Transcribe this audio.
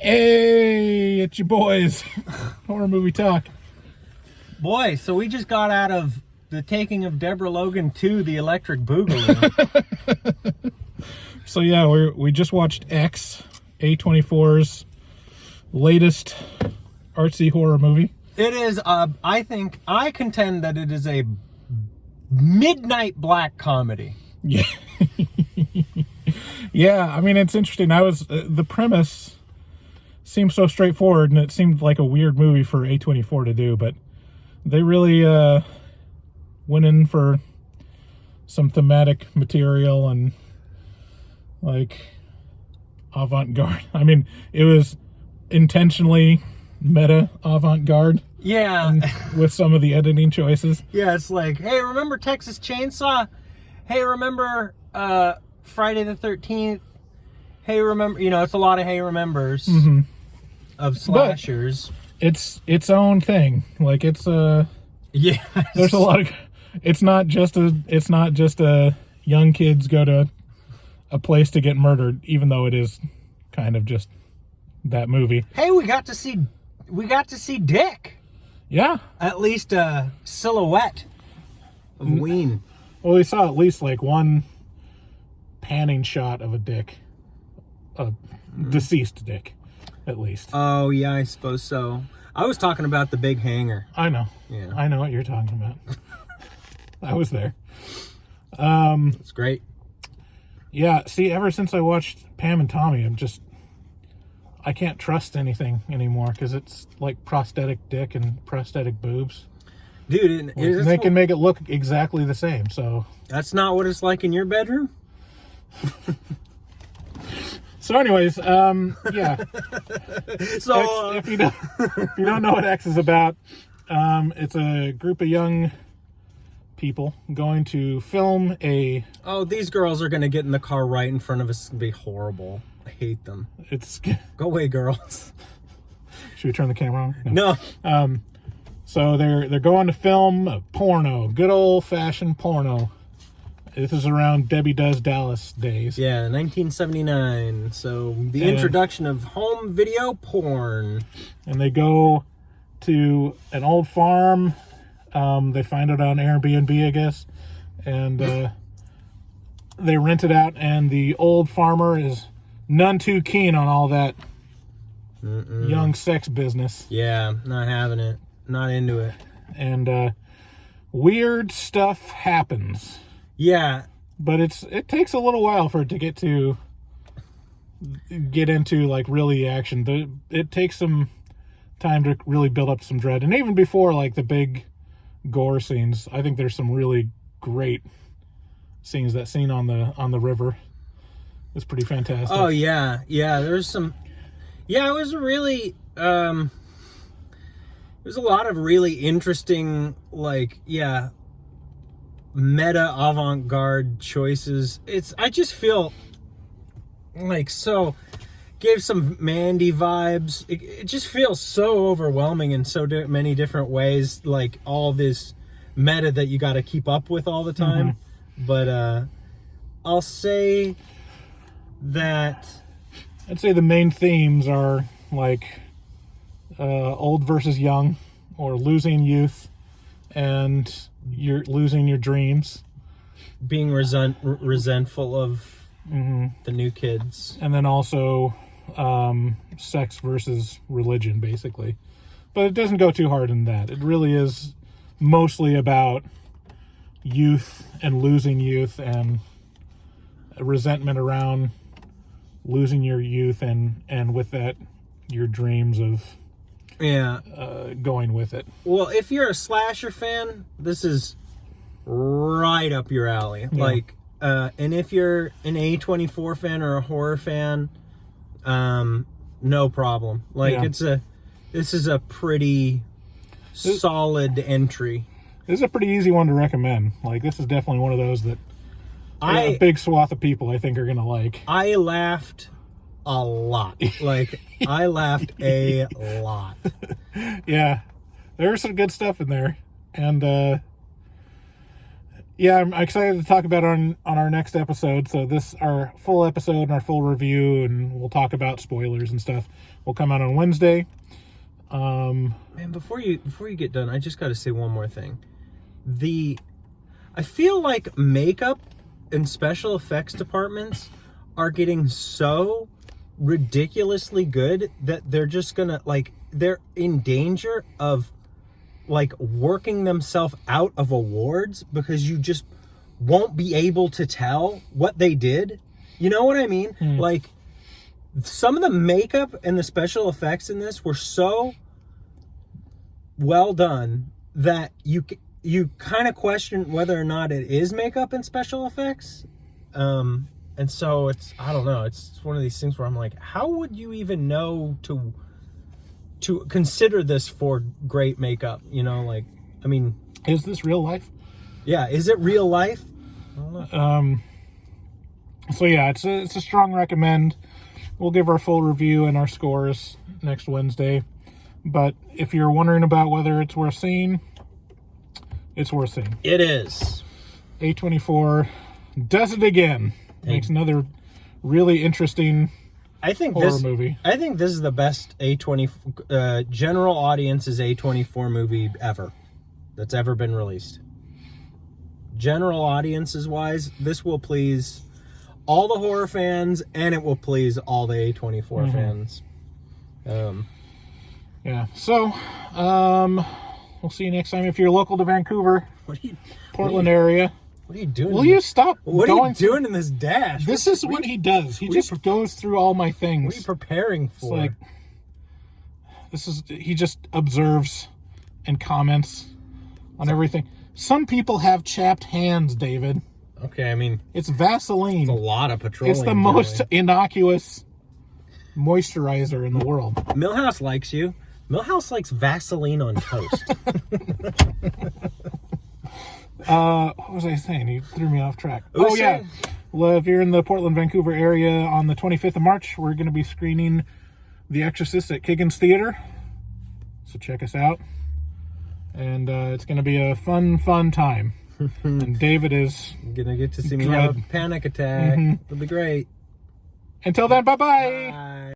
Hey, it's your boys. Horror movie talk. Boy, so we just got out of the taking of Deborah Logan 2, The Electric Boogaloo. So yeah, we just watched X, A24's latest artsy horror movie. It is, I contend that it is a midnight black comedy. Yeah. Yeah, I mean, it's interesting. The premise seems so straightforward, and it seemed like a weird movie for A24 to do, but they really went in for some thematic material and like avant-garde. I mean, it was intentionally meta avant-garde. Yeah. With some of the editing choices. Yeah, it's like, hey, remember Texas Chainsaw? Hey, remember Friday the 13th? Hey, remember, it's a lot of hey remembers of slashers. But its own thing. Like it's yeah. There's a lot of it's not just a young kids go to a place to get murdered, even though it is kind of just that movie. Hey, we got to see Dick. Yeah. At least a silhouette of Ween. Well, we saw at least like one panning shot of a dick. A deceased dick, at least. Oh, yeah, I suppose so. I was talking about the big hanger. I know. Yeah. I know what you're talking about. I was there. It's great. Yeah, see, ever since I watched Pam and Tommy, I can't trust anything anymore because it's like prosthetic dick and prosthetic boobs. Dude, they can make it look exactly the same, so... That's not what it's like in your bedroom? So anyways, yeah. So if you don't know what X is about, it's a group of young people going to film a... Oh, these girls are going to get in the car right in front of us. It's going to be horrible. I hate them. Go away, girls. Should we turn the camera on? No. So they're going to film a porno, good old-fashioned porno. This is around Debbie Does Dallas days. Yeah, 1979. So the introduction of home video porn. And they go to an old farm. They find it on Airbnb, I guess. And they rent it out. And the old farmer is none too keen on all that young sex business. Yeah, not having it. Not into it. And weird stuff happens. Yeah, but it takes a little while for it to get into like really action. It takes some time to really build up some dread, and even before like the big gore scenes, I think there's some really great scenes. That scene on the river is pretty fantastic. Oh yeah, there's some. Yeah, it was really. There's a lot of really interesting meta avant-garde choices. I just feel like gave some Mandy vibes. It just feels so overwhelming in so many different ways, like all this meta that you got to keep up with all the time. But I'll say that I'd say the main themes are like old versus young, or losing youth, and you're losing your dreams, being resentful of the new kids, and then also sex versus religion, basically. But it doesn't go too hard in that. It really is mostly about youth and losing youth, and resentment around losing your youth, and with that your dreams of going with it. Well, if you're a slasher fan, this is right up your alley. Yeah. And if you're an A24 fan or a horror fan, no problem. This is a pretty solid entry. This is a pretty easy one to recommend. Like, this is definitely one of those that a big swath of people I think are gonna like. I laughed a lot. I laughed a lot. Yeah, there's some good stuff in there, and yeah, I'm excited to talk about it on our next episode. So this, our full episode and our full review, and we'll talk about spoilers and stuff, will come out on Wednesday. Man, before you get done, I just got to say one more thing. I feel like makeup and special effects departments are getting so ridiculously good that they're just gonna, like, they're in danger of, like, working themselves out of awards because you just won't be able to tell what they did. You know what I mean? Like, some of the makeup and the special effects in this were so well done that you kind of question whether or not it is makeup and special effects. And so I don't know, it's one of these things where I'm like, how would you even know to consider this for great makeup? You know, like, I mean, is this real life? Yeah, is it real life? I don't know. So yeah, it's a strong recommend. We'll give our full review and our scores next Wednesday. But if you're wondering about whether it's worth seeing, it's worth seeing. It is. A24 does it again. Makes another really interesting horror movie. I think this is the best general audience's A24 movie ever that's ever been released. General audiences wise, this will please all the horror fans, and it will please all the A24 fans. Yeah. So, we'll see you next time. If you're local to Vancouver, Portland area. What are you doing? Will you stop? What are you doing in this dash? This is what he does. He just goes through all my things. What are you preparing for? It's like, he just observes and comments on everything. Some people have chapped hands, David. Okay, I mean, it's Vaseline. It's a lot of petroleum. It's the most innocuous moisturizer in the world. Millhouse likes you. Millhouse likes Vaseline on toast. What was I saying? You threw me off track. Yeah. Well, if you're in the Portland, Vancouver area on the 25th of March, we're going to be screening The Exorcist at Kiggins Theater. So check us out. And it's going to be a fun time. And David is going to get to see me have a panic attack. It'll be great. Until then, bye-bye. Bye.